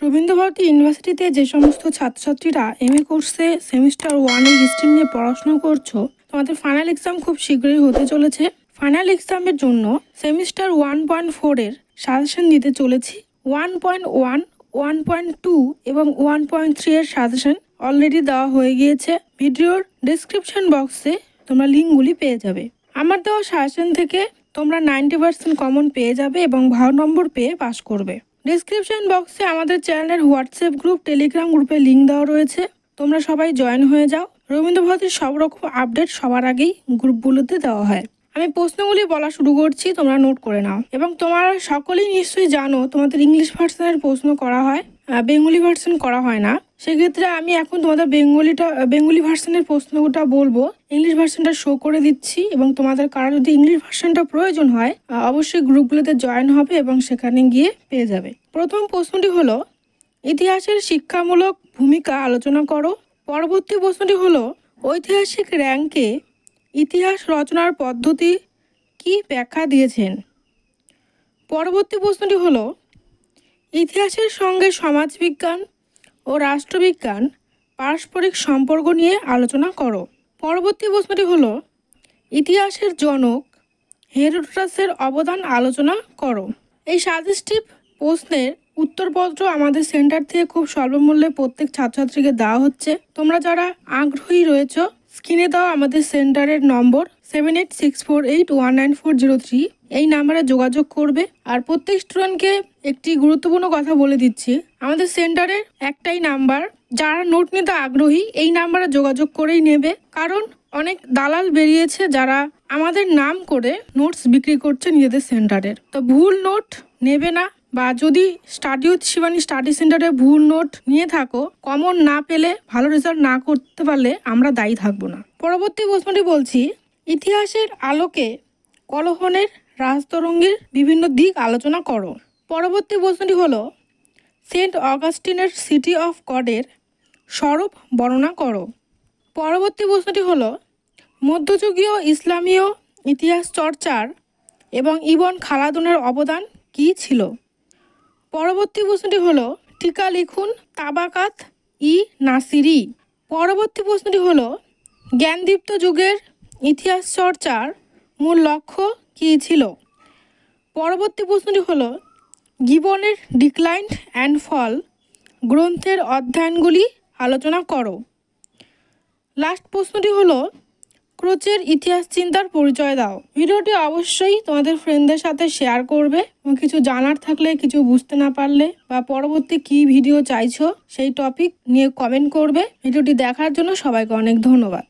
রবীন্দ্রভারতী ইউনিভার্সিটিতে যে সমস্ত ছাত্রছাত্রীরা এমএ কোর্সে সেমিস্টার 1 এর হিস্ট্রি নিয়ে পড়াশোনা করছো, তোমাদের ফাইনাল এক্সাম খুব শীঘ্রই হতে চলেছে। ফাইনাল এক্সামের জন্য সেমিস্টার 1.4 এর সাজেশন দিতে চলেছি। 1.1, 1.2 এবং 1.3 এর সাজেশন অলরেডি দেওয়া হয়ে গিয়েছে। ভিডিওর ডেসক্রিপশন বক্সে তোমরা লিঙ্কগুলি পেয়ে যাবে। আমার দেওয়া সাজেশন থেকে তোমরা 90% কমন পেয়ে যাবে এবং ভালো নম্বর পেয়ে পাস করবে। ডিসক্রিপশন বক্সে আমাদের চ্যানেলের হোয়াটসঅ্যাপ গ্রুপ, টেলিগ্রাম গ্রুপে লিঙ্ক দেওয়া রয়েছে। তোমরা সবাই জয়েন হয়ে যাও। রবীন্দ্রভারতীর সব রকম আপডেট সবার আগেই গ্রুপগুলোতে দেওয়া হয়। আমি প্রশ্নগুলি বলা শুরু করছি, তোমরা নোট করে নাও। এবং তোমরা সকলেই নিশ্চয়ই জানো তোমাদের ইংলিশ ভার্সনের প্রশ্ন করা হয়, বেঙ্গলি ভার্সন করা হয় না। সেক্ষেত্রে আমি এখন তোমাদের বেঙ্গলি ভার্সনের প্রশ্নটা বলবো, ইংলিশ ভার্সনটা শো করে দিচ্ছি এবং তোমাদের কারো যদি ইংলিশ ভার্সনটা প্রয়োজন হয় অবশ্যই গ্রুপগুলোতে জয়েন হবে এবং সেখানে গিয়ে পেয়ে যাবে। প্রথম প্রশ্নটি হলো, ইতিহাসের শিক্ষামূলক ভূমিকা আলোচনা করো। পরবর্তী প্রশ্নটি হলো, ঐতিহাসিক র্যাঙ্কে ইতিহাস রচনার পদ্ধতি কি ব্যাখ্যা দিয়েছেন। পরবর্তী প্রশ্নটি হলো, ইতিহাসের সঙ্গে সমাজবিজ্ঞান ও রাষ্ট্রবিজ্ঞান পারস্পরিক সম্পর্ক নিয়ে আলোচনা করো। পরবর্তী প্রশ্নটি হলো, ইতিহাসের জনক হেরোডোটাসের অবদান আলোচনা করো। এই সাজেস্টিভ প্রশ্নের উত্তরপত্র আমাদের সেন্টার থেকে খুব স্বল্পমূল্যে প্রত্যেক ছাত্রছাত্রীকে দেওয়া হচ্ছে। তোমরা যারা আগ্রহী রয়েছে স্ক্রিনে দেওয়া আমাদের সেন্টারের নম্বর 7864819403 এই নাম্বারে যোগাযোগ করবে। আর প্রত্যেক স্টুডেন্টকে একটি গুরুত্বপূর্ণ কথা বলে দিচ্ছি, আমাদের সেন্টারের একটাই নাম্বার, যারা নোট নিতে আগ্রহী এই নাম্বারে যোগাযোগ করেই নেবে। কারণ অনেক দালাল বেরিয়েছে যারা আমাদের নাম করে নোটস বিক্রি করছে নিজেদের সেন্টারের। তো ভুল নোট নেবে না, বা যদি স্টাডি উইথ শিবানী স্টাডি সেন্টারে ভুল নোট নিয়ে থাকো, কমন না পেলে, ভালো রেজাল্ট না করতে পারলে আমরা দায়ী থাকবো না। পরবর্তী প্রশ্নটি বলছি, ইতিহাসের আলোকে কলহনের রাজতরঙ্গের বিভিন্ন দিক আলোচনা করো। পরবর্তী প্রশ্নটি হলো, সেন্ট অগাস্টিনের সিটি অফ গডের স্বরূপ বর্ণনা করো। পরবর্তী প্রশ্নটি হলো, মধ্যযুগীয় ইসলামীয় ইতিহাস চর্চার এবং ইবন খালাদুনের অবদান কী ছিল। পরবর্তী প্রশ্নটি হলো, টিকা লিখুন তাবাকাত ই নাসিরি। পরবর্তী প্রশ্নটি হলো, জ্ঞানদীপ্ত যুগের ইতিহাস চর্চার মূল লক্ষ্য কী ছিল। পরবর্তী প্রশ্নটি হলো, গিবনের ডিক্লাইন অ্যান্ড ফল গ্রন্থের অধ্যয়নগুলি আলোচনা করো। লাস্ট প্রশ্নটি হলো, ক্রোচের ইতিহাস চিন্তার পরিচয় দাও। ভিডিওটি অবশ্যই তোমাদের ফ্রেন্ডদের সাথে শেয়ার করবে এবং কিছু জানার থাকলে, কিছু বুঝতে না পারলে বা পরবর্তী কী ভিডিও চাইছো সেই টপিক নিয়ে কমেন্ট করবে। ভিডিওটি দেখার জন্য সবাইকে অনেক ধন্যবাদ।